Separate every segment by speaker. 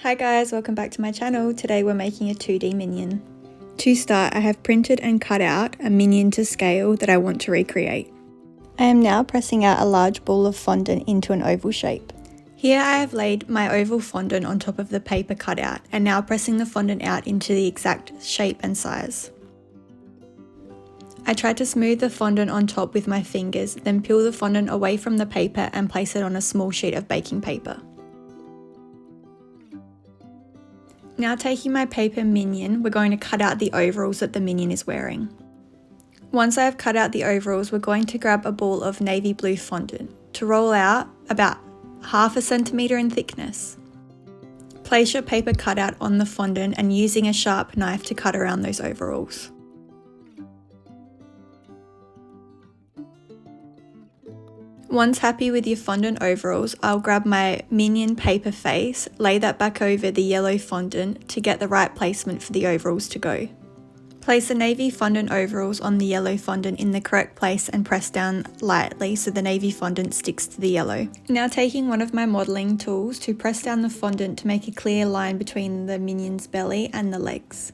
Speaker 1: Hi guys, welcome back to my channel. Today we're making a 2D minion. To start, I have printed and cut out a minion to scale that I want to recreate. I am now pressing out a large ball of fondant into an oval shape. Here I have laid my oval fondant on top of the paper cutout and now pressing the fondant out into the exact shape and size. I tried to smooth the fondant on top with my fingers, then peel the fondant away from the paper and place it on a small sheet of baking paper. Now taking my paper minion, we're going to cut out the overalls that the minion is wearing. Once I have cut out the overalls, we're going to grab a ball of navy blue fondant to roll out about 1/2 centimeter in thickness. Place your paper cutout on the fondant and using a sharp knife to cut around those overalls. Once happy with your fondant overalls, I'll grab my minion paper face, lay that back over the yellow fondant to get the right placement for the overalls to go. Place the navy fondant overalls on the yellow fondant in the correct place and press down lightly so the navy fondant sticks to the yellow. Now taking one of my modelling tools to press down the fondant to make a clear line between the minion's belly and the legs.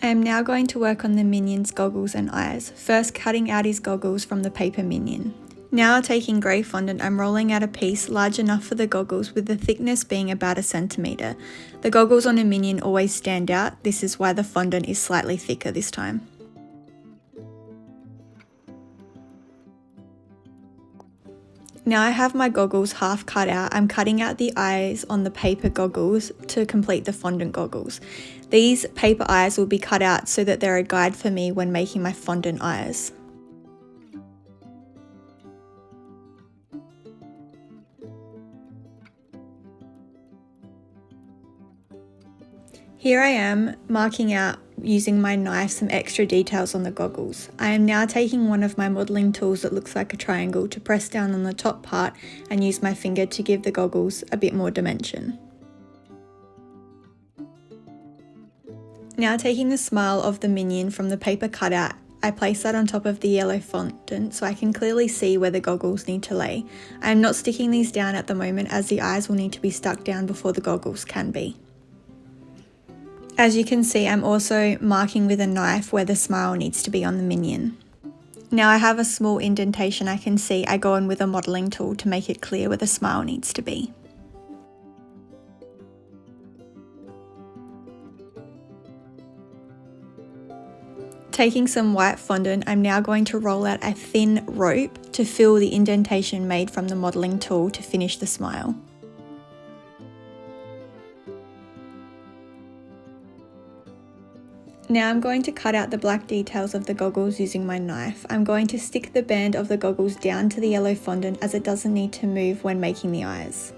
Speaker 1: I am now going to work on the minion's goggles and eyes, first cutting out his goggles from the paper minion. Now taking grey fondant, I'm rolling out a piece large enough for the goggles with the thickness being about 1 centimeter. The goggles on a minion always stand out, this is why the fondant is slightly thicker this time. Now I have my goggles half cut out, I'm cutting out the eyes on the paper goggles to complete the fondant goggles. These paper eyes will be cut out so that they're a guide for me when making my fondant eyes. Here I am marking out using my knife some extra details on the goggles. I am now taking one of my modelling tools that looks like a triangle to press down on the top part and use my finger to give the goggles a bit more dimension. Now taking the smile of the minion from the paper cutout, I place that on top of the yellow fondant so I can clearly see where the goggles need to lay. I am not sticking these down at the moment as the eyes will need to be stuck down before the goggles can be. As you can see, I'm also marking with a knife where the smile needs to be on the minion. Now I have a small indentation I can see. I go in with a modelling tool to make it clear where the smile needs to be. Taking some white fondant, I'm now going to roll out a thin rope to fill the indentation made from the modelling tool to finish the smile. Now I'm going to cut out the black details of the goggles using my knife. I'm going to stick the band of the goggles down to the yellow fondant as it doesn't need to move when making the eyes.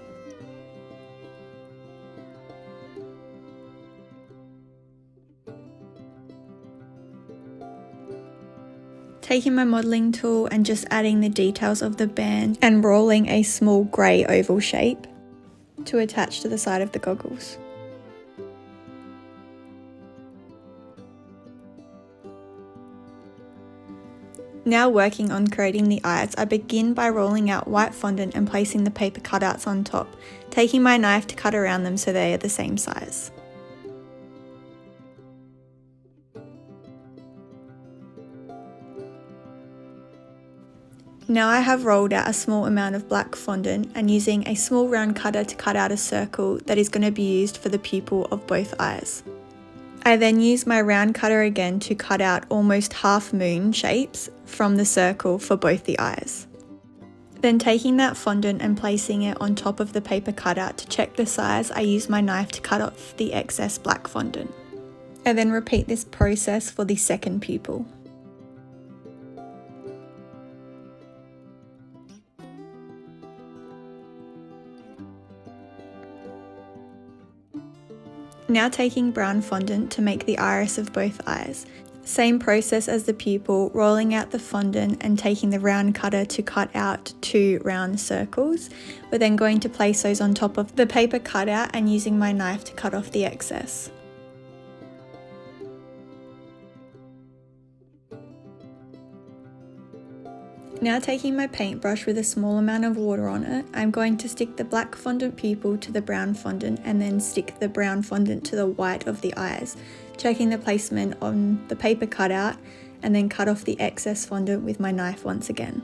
Speaker 1: Taking my modelling tool and just adding the details of the band and rolling a small grey oval shape to attach to the side of the goggles. Now working on creating the eyes, I begin by rolling out white fondant and placing the paper cutouts on top, taking my knife to cut around them so they are the same size. Now I have rolled out a small amount of black fondant and using a small round cutter to cut out a circle that is going to be used for the pupil of both eyes. I then use my round cutter again to cut out almost half moon shapes from the circle for both the eyes. Then taking that fondant and placing it on top of the paper cutout to check the size, I use my knife to cut off the excess black fondant. I then repeat this process for the second pupil. Now taking brown fondant to make the iris of both eyes. Same process as the pupil, rolling out the fondant and taking the round cutter to cut out 2 round circles. We're then going to place those on top of the paper cutout and using my knife to cut off the excess. Now taking my paintbrush with a small amount of water on it, I'm going to stick the black fondant pupil to the brown fondant and then stick the brown fondant to the white of the eyes, checking the placement on the paper cutout and then cut off the excess fondant with my knife once again.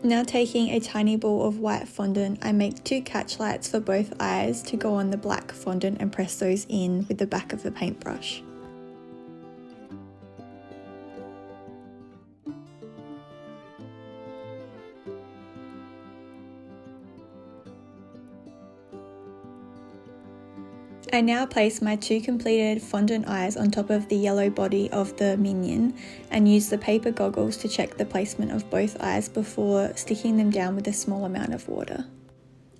Speaker 1: Now taking a tiny ball of white fondant, I make 2 catch lights for both eyes to go on the black fondant and press those in with the back of the paintbrush. I now place my 2 completed fondant eyes on top of the yellow body of the Minion and use the paper goggles to check the placement of both eyes before sticking them down with a small amount of water.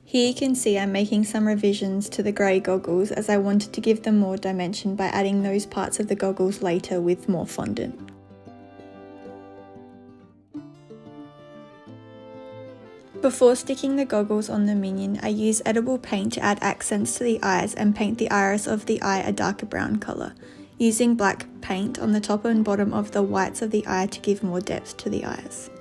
Speaker 1: Here you can see I'm making some revisions to the grey goggles as I wanted to give them more dimension by adding those parts of the goggles later with more fondant. Before sticking the goggles on the Minion, I use edible paint to add accents to the eyes and paint the iris of the eye a darker brown colour, using black paint on the top and bottom of the whites of the eye to give more depth to the eyes.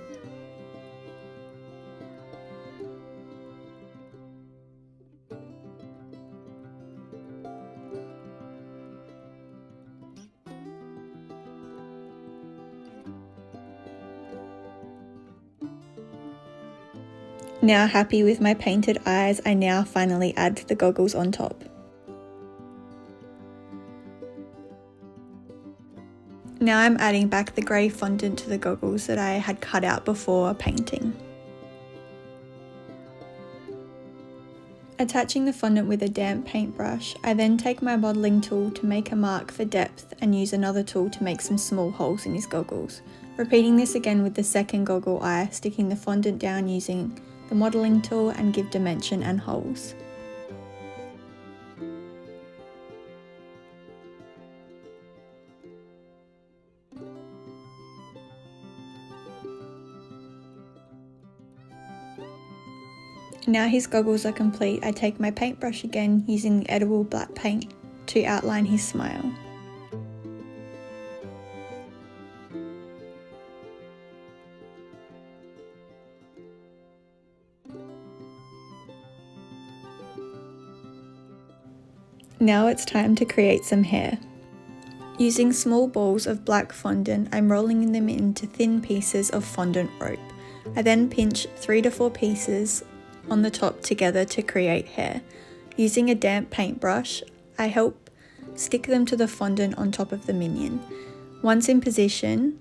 Speaker 1: Now happy with my painted eyes, I now finally add the goggles on top. Now I'm adding back the grey fondant to the goggles that I had cut out before painting. Attaching the fondant with a damp paintbrush, I then take my modelling tool to make a mark for depth and use another tool to make some small holes in his goggles. Repeating this again with the second goggle eye, sticking the fondant down using the modelling tool and give dimension and holes. Now his goggles are complete, I take my paintbrush again using the edible black paint to outline his smile. Now it's time to create some hair. Using small balls of black fondant, I'm rolling them into thin pieces of fondant rope. I then pinch 3 to 4 pieces on the top together to create hair. Using a damp paintbrush, I help stick them to the fondant on top of the Minion. Once in position,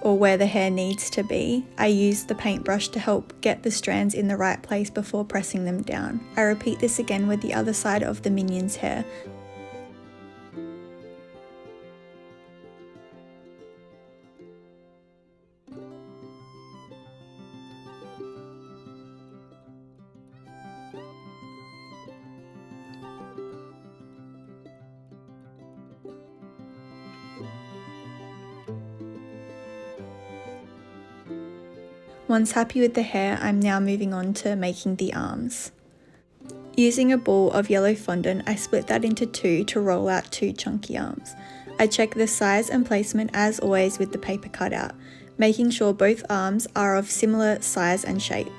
Speaker 1: or where the hair needs to be, I use the paintbrush to help get the strands in the right place before pressing them down. I repeat this again with the other side of the Minion's hair. Once happy with the hair, I'm now moving on to making the arms. Using a ball of yellow fondant, I split that into 2 to roll out 2 chunky arms. I check the size and placement as always with the paper cutout, making sure both arms are of similar size and shape.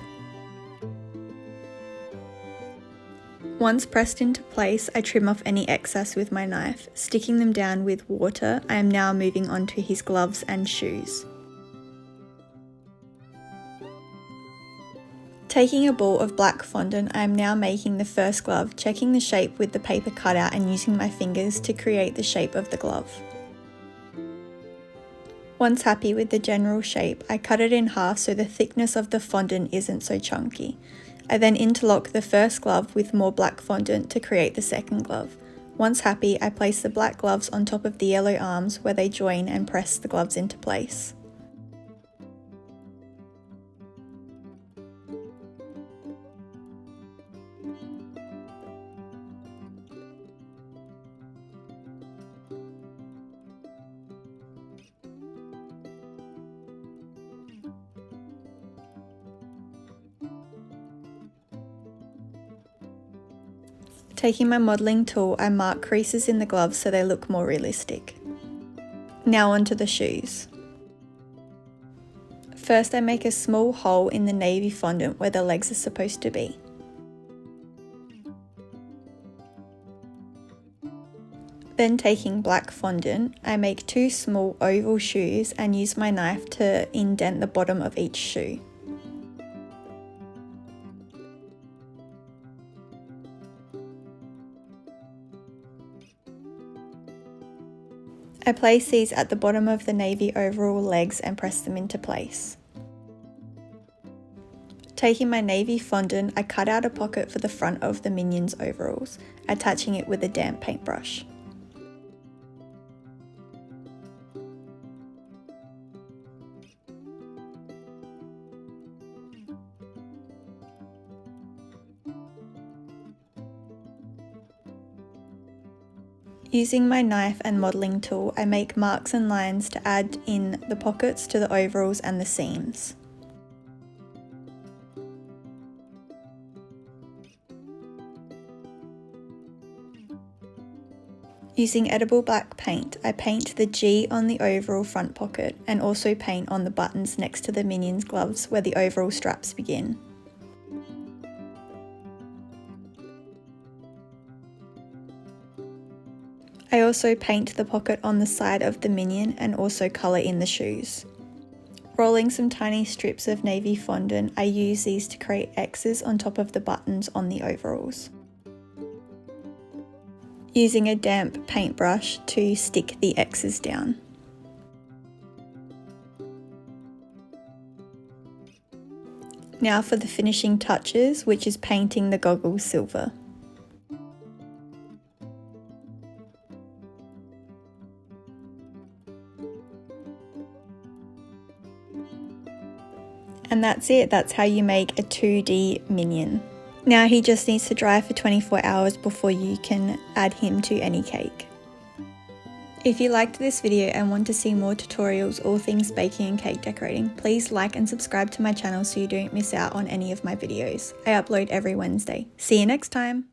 Speaker 1: Once pressed into place, I trim off any excess with my knife. Sticking them down with water, I am now moving on to his gloves and shoes. Taking a ball of black fondant, I am now making the first glove, checking the shape with the paper cutout and using my fingers to create the shape of the glove. Once happy with the general shape, I cut it in half so the thickness of the fondant isn't so chunky. I then interlock the first glove with more black fondant to create the second glove. Once happy, I place the black gloves on top of the yellow arms where they join and press the gloves into place. Taking my modelling tool, I mark creases in the gloves so they look more realistic. Now onto the shoes. First I make a small hole in the navy fondant where the legs are supposed to be. Then taking black fondant, I make 2 small oval shoes and use my knife to indent the bottom of each shoe. I place these at the bottom of the navy overall legs and press them into place. Taking my navy fondant, I cut out a pocket for the front of the Minions overalls, attaching it with a damp paintbrush. Using my knife and modelling tool, I make marks and lines to add in the pockets to the overalls and the seams. Using edible black paint, I paint the G on the overall front pocket and also paint on the buttons next to the Minions gloves where the overall straps begin. I also paint the pocket on the side of the Minion and also colour in the shoes. Rolling some tiny strips of navy fondant, I use these to create X's on top of the buttons on the overalls. Using a damp paintbrush to stick the X's down. Now for the finishing touches, which is painting the goggles silver. And that's it, that's how you make a 2D Minion. Now he just needs to dry for 24 hours before you can add him to any cake. If you liked this video and want to see more tutorials all things baking and cake decorating, please like and subscribe to my channel so you don't miss out on any of my videos. I upload every Wednesday. See you next time!